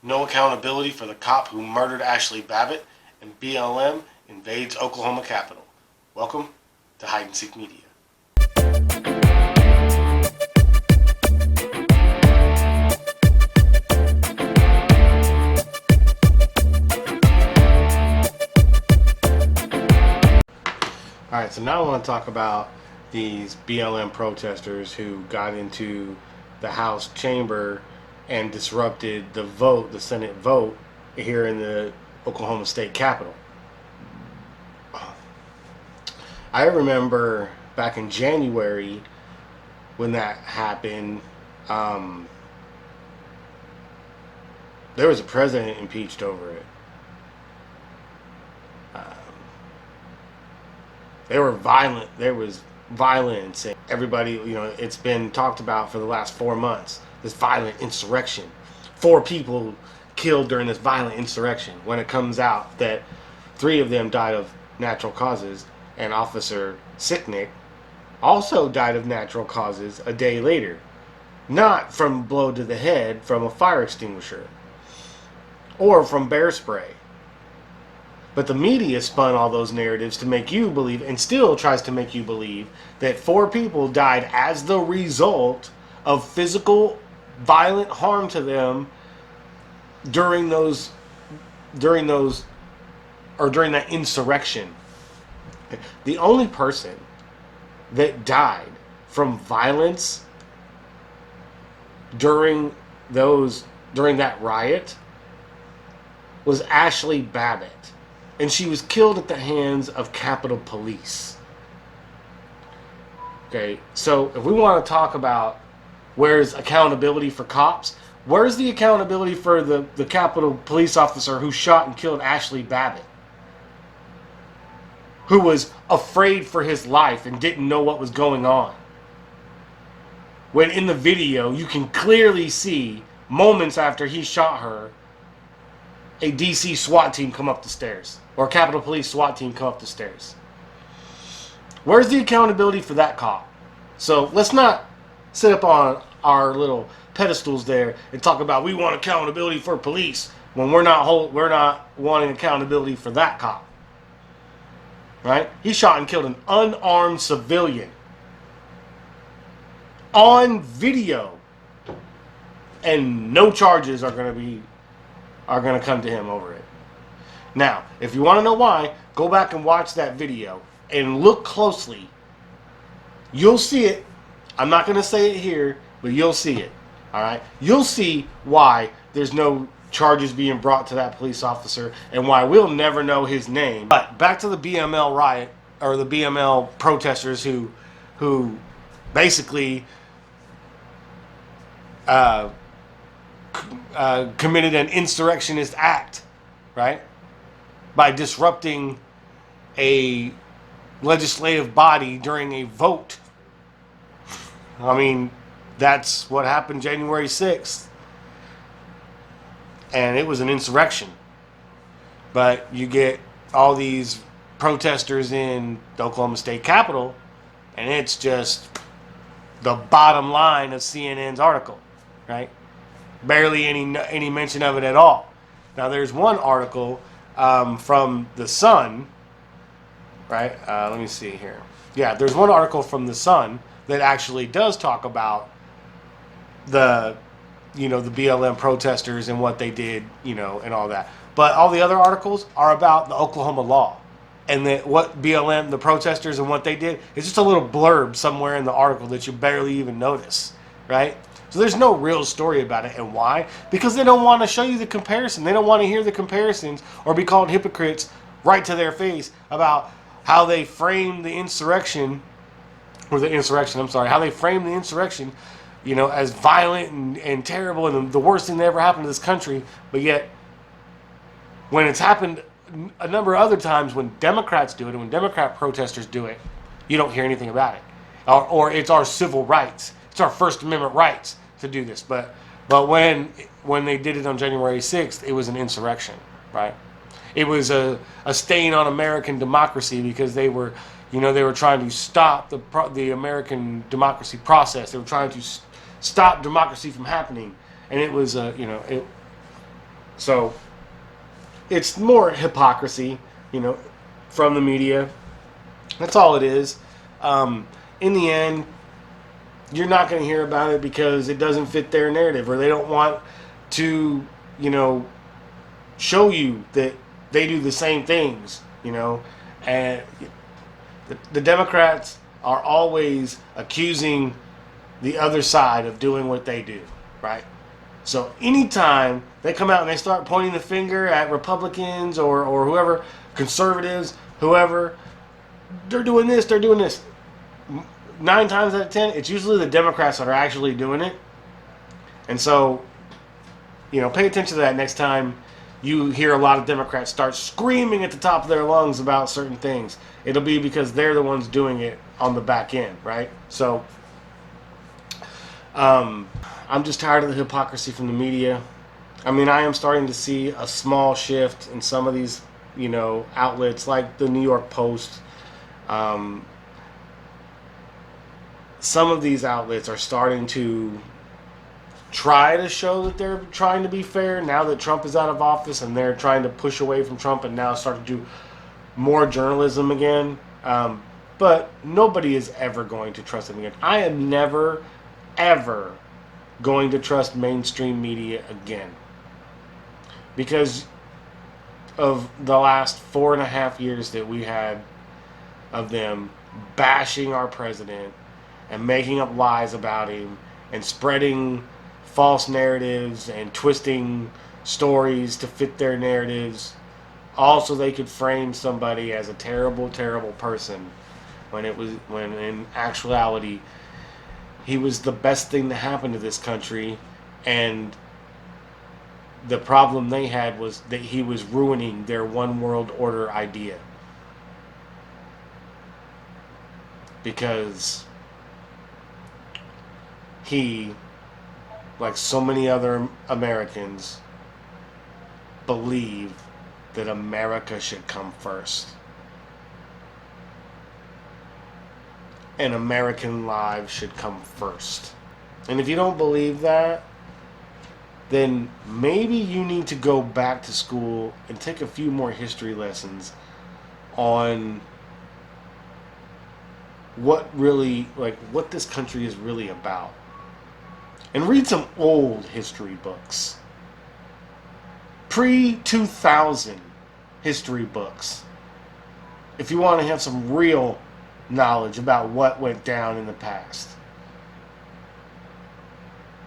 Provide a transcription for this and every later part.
No accountability for the cop who murdered Ashli Babbitt, and BLM invades Oklahoma Capitol. Welcome to Hide and Seek Media. Alright, so now I want to talk about these BLM protesters who got into the House chamber and disrupted the vote, the Senate vote, here in the Oklahoma State Capitol. I remember back in January when that happened, there was a president impeached over it. There was violence, and everybody, it's been talked about for the last 4 months. This violent insurrection. 4 people killed during this violent insurrection. When it comes out that 3 of them died of natural causes, and Officer Sicknick also died of natural causes a day later. Not from a blow to the head from a fire extinguisher or from bear spray. But the media spun all those narratives to make you believe, and still tries to make you believe, that 4 people died as the result of physical violent harm to them during that insurrection. The only person that died from violence during that riot was Ashli Babbitt. And she was killed at the hands of Capitol Police. Okay, so if we want to talk about where's accountability for cops, where's the accountability for the Capitol Police officer who shot and killed Ashli Babbitt? Who was afraid for his life and didn't know what was going on. When in the video, you can clearly see, moments after he shot her, a DC SWAT team come up the stairs. Or a Capitol Police SWAT team come up the stairs. Where's the accountability for that cop? So let's not sit up on our little pedestals there and talk about we want accountability for police when we're not wanting accountability for that cop. Right? He shot and killed an unarmed civilian on video, and no charges are going to come to him over it. Now, if you want to know why, go back and watch that video and look closely. You'll see it. I'm not going to say it here, but you'll see it. All right? You'll see why there's no charges being brought to that police officer and why we'll never know his name. But back to the BML riot, or the BML protesters who basically committed an insurrectionist act, right? By disrupting a legislative body during a vote. I mean, that's what happened January 6th. And it was an insurrection. But you get all these protesters in the Oklahoma State Capitol, and it's just the bottom line of CNN's article, right? Barely any mention of it at all. Now, there's one article from The Sun, right? Let me see here. Yeah, there's one article from The Sun that actually does talk about the BLM protesters and what they did, and all that. But all the other articles are about the Oklahoma law. And what BLM, the protesters, and what they did is just a little blurb somewhere in the article that you barely even notice, right? So there's no real story about it. And why? Because they don't want to show you the comparison. They don't want to hear the comparisons or be called hypocrites right to their face about how they framed the insurrection, how they framed the insurrection, as violent and terrible and the worst thing that ever happened to this country. But yet, when it's happened a number of other times, when Democrats do it and when Democrat protesters do it, you don't hear anything about it. Or it's our civil rights. It's our First Amendment rights to do this. But when they did it on January 6th, it was an insurrection, right? It was a stain on American democracy because they were trying to stop the American democracy process. They were trying to stop democracy from happening, and it was So it's more hypocrisy, from the media. That's all it is. In the end, you're not going to hear about it because it doesn't fit their narrative, or they don't want to, show you that they do the same things, and the Democrats are always accusing the other side of doing what they do, right? So anytime they come out and they start pointing the finger at Republicans or whoever, conservatives, whoever, they're doing this, they're doing this. 9 times out of 10, it's usually the Democrats that are actually doing it. And so, pay attention to that next time you hear a lot of Democrats start screaming at the top of their lungs about certain things. It'll be because they're the ones doing it on the back end, right? So, I'm just tired of the hypocrisy from the media. I mean, I am starting to see a small shift in some of these, outlets like the New York Post. Some of these outlets are starting to try to show that they're trying to be fair now that Trump is out of office, and they're trying to push away from Trump and now start to do more journalism again. But nobody is ever going to trust them again. I am never, ever going to trust mainstream media again, because of the last 4.5 years that we had of them bashing our president and making up lies about him and spreading false narratives and twisting stories to fit their narratives, all so they could frame somebody as a terrible, terrible person, when in actuality he was the best thing to happen to this country. And the problem they had was that he was ruining their one world order idea, because he, like so many other Americans, believe that America should come first. And American lives should come first. And if you don't believe that, then maybe you need to go back to school and take a few more history lessons on what this country is really about. And read some old history books. Pre-2000 history books. If you want to have some real knowledge about what went down in the past.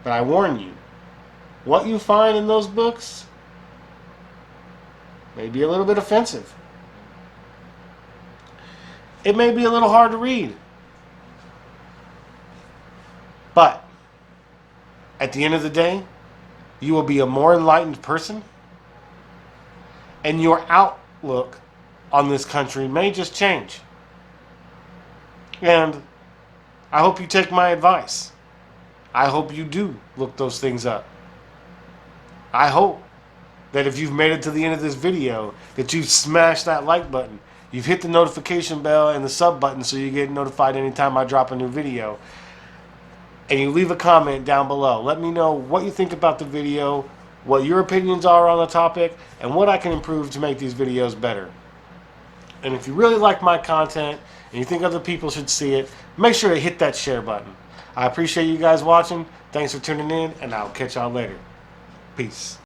But I warn you, what you find in those books may be a little bit offensive. It may be a little hard to read. But at the end of the day, you will be a more enlightened person, and your outlook on this country may just change. And I hope you take my advice. I hope you do look those things up. I hope that if you've made it to the end of this video, that you've smashed that like button. You've hit the notification bell and the sub button so you get notified anytime I drop a new video. And you leave a comment down below. Let me know what you think about the video, what your opinions are on the topic, and what I can improve to make these videos better. And if you really like my content and you think other people should see it, make sure to hit that share button. I appreciate you guys watching. Thanks for tuning in, and I'll catch y'all later. Peace.